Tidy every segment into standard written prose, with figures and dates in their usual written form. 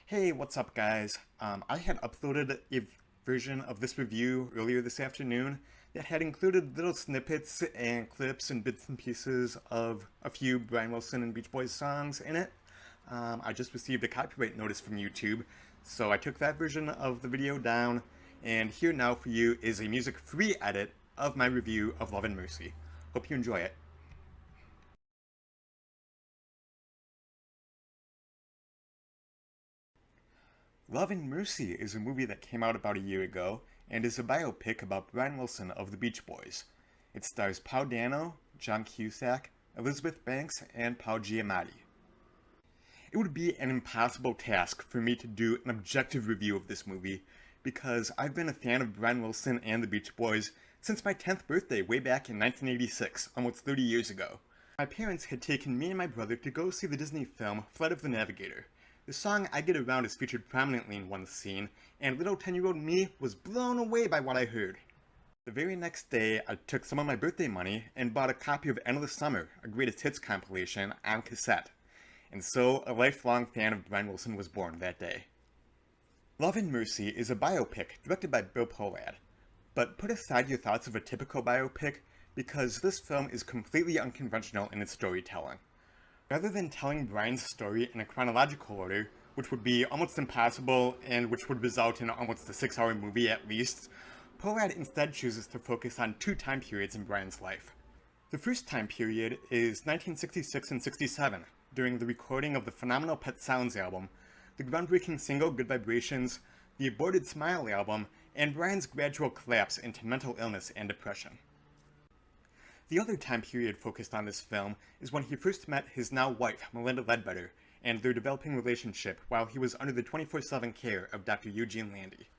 Hey, what's up, guys? I had uploaded a version of this review earlier this afternoon that had included little snippets and clips and bits and pieces of a few Brian Wilson and Beach Boys songs in it. I just received a copyright notice from YouTube, so I took that version of the video down, and here now for you is a music-free edit of my review of Love and Mercy. Hope you enjoy it. Love and Mercy is a movie that came out about a year ago and is a biopic about Brian Wilson of the Beach Boys. It stars Dano, John Cusack, Elizabeth Banks, and Giamatti. It would be an impossible task for me to do an objective review of this movie because I've been a fan of Brian Wilson and the Beach Boys since my 10th birthday way back in 1986, almost 30 years ago. My parents had taken me and my brother to go see the Disney film Flight of the Navigator. The song I Get Around is featured prominently in one scene, and little 10-year-old me was blown away by what I heard. The very next day, I took some of my birthday money and bought a copy of Endless Summer, a greatest hits compilation, on cassette. And so, a lifelong fan of Brian Wilson was born that day. Love and Mercy is a biopic directed by Bill Pohlad. But put aside your thoughts of a typical biopic, because this film is completely unconventional in its storytelling. Rather than telling Brian's story in a chronological order, which would be almost impossible and which would result in almost a 6-hour movie at least, Pohlad instead chooses to focus on two time periods in Brian's life. The first time period is 1966 and 67, during the recording of the phenomenal Pet Sounds album, the groundbreaking single Good Vibrations, the aborted Smile album, and Brian's gradual collapse into mental illness and depression. The other time period focused on this film is when he first met his now wife, Melinda Ledbetter, and their developing relationship while he was under the 24/7 care of Dr. Eugene Landy.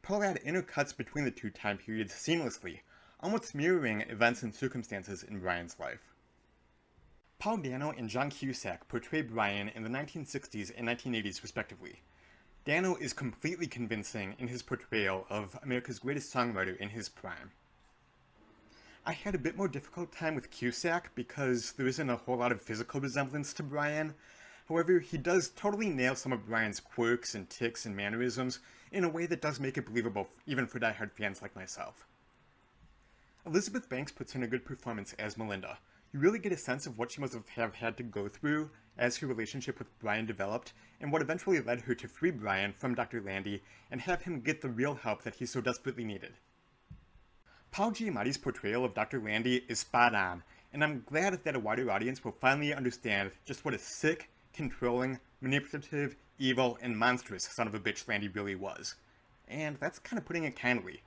Pohlad intercuts between the two time periods seamlessly, almost mirroring events and circumstances in Brian's life. Dano and John Cusack portray Brian in the 1960s and 1980s respectively. Dano is completely convincing in his portrayal of America's greatest songwriter in his prime. I had a bit more difficult time with Cusack because there isn't a whole lot of physical resemblance to Brian. However, he does totally nail some of Brian's quirks and tics and mannerisms in a way that does make it believable even for diehard fans like myself. Elizabeth Banks puts in a good performance as Melinda. You really get a sense of what she must have had to go through as her relationship with Brian developed and what eventually led her to free Brian from Dr. Landy and have him get the real help that he so desperately needed. Giamatti's portrayal of Dr. Landy is spot on, and I'm glad that a wider audience will finally understand just what a sick, controlling, manipulative, evil, and monstrous son of a bitch Landy really was. And that's kind of putting it kindly.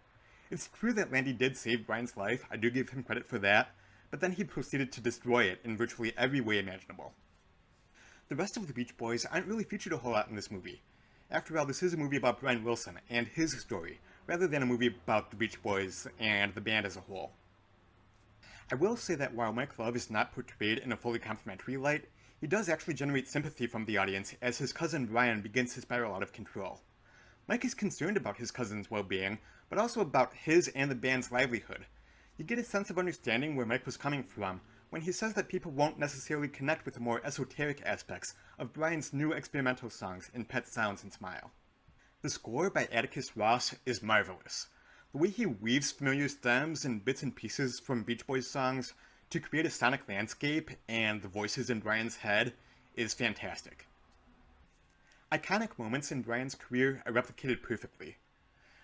It's true that Landy did save Brian's life, I do give him credit for that, but then he proceeded to destroy it in virtually every way imaginable. The rest of the Beach Boys aren't really featured a whole lot in this movie. After all, this is a movie about Brian Wilson and his story, rather than a movie about the Beach Boys and the band as a whole. I will say that while Mike Love is not portrayed in a fully complimentary light, he does actually generate sympathy from the audience as his cousin Brian begins to spiral out of control. Mike is concerned about his cousin's well-being, but also about his and the band's livelihood. You get a sense of understanding where Mike was coming from when he says that people won't necessarily connect with the more esoteric aspects of Brian's new experimental songs in Pet Sounds and Smile. The score by Atticus Ross is marvelous. The way he weaves familiar stems and bits and pieces from Beach Boys songs to create a sonic landscape and the voices in Brian's head is fantastic. Iconic moments in Brian's career are replicated perfectly.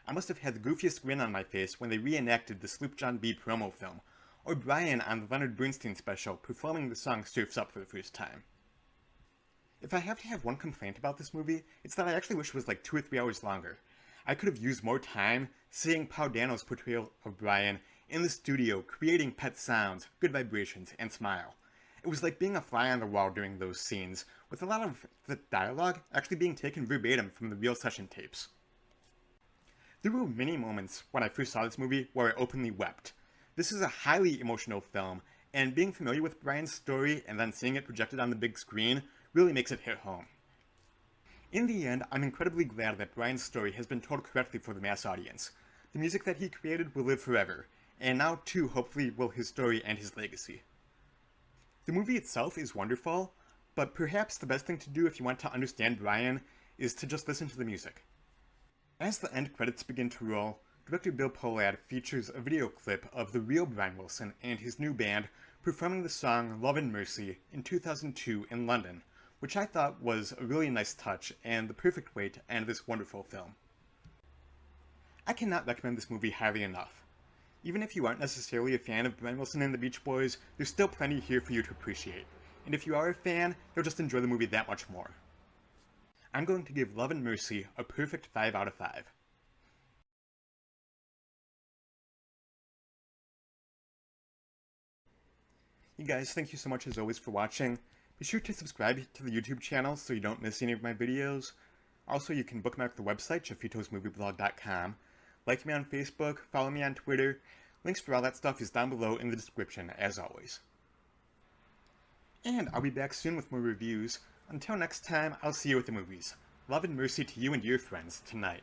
I must have had the goofiest grin on my face when they reenacted the Sloop John B promo film, or Brian on the Leonard Bernstein special performing the song Surf's Up for the first time. If I have to have one complaint about this movie, it's that I actually wish it was like 2 or 3 hours longer. I could have used more time seeing Dano's portrayal of Brian in the studio creating Pet Sounds, Good Vibrations, and Smile. It was like being a fly on the wall during those scenes, with a lot of the dialogue actually being taken verbatim from the real session tapes. There were many moments when I first saw this movie where I openly wept. This is a highly emotional film, and being familiar with Brian's story and then seeing it projected on the big screen really makes it hit home. In the end, I'm incredibly glad that Brian's story has been told correctly for the mass audience. The music that he created will live forever, and now too hopefully will his story and his legacy. The movie itself is wonderful, but perhaps the best thing to do if you want to understand Brian is to just listen to the music. As the end credits begin to roll, director Bill Pohlad features a video clip of the real Brian Wilson and his new band performing the song Love and Mercy in 2002 in London, which I thought was a really nice touch and the perfect way to end this wonderful film. I cannot recommend this movie highly enough. Even if you aren't necessarily a fan of Brian Wilson and the Beach Boys, there's still plenty here for you to appreciate. And if you are a fan, you'll just enjoy the movie that much more. I'm going to give Love and Mercy a perfect 5 out of 5. You guys, thank you so much as always for watching. Be sure to subscribe to the YouTube channel so you don't miss any of my videos. Also, you can bookmark the website, jeffitosmovieblog.com. Like me on Facebook, follow me on Twitter. Links for all that stuff is down below in the description, as always. And I'll be back soon with more reviews. Until next time, I'll see you at the movies. Love and mercy to you and your friends tonight.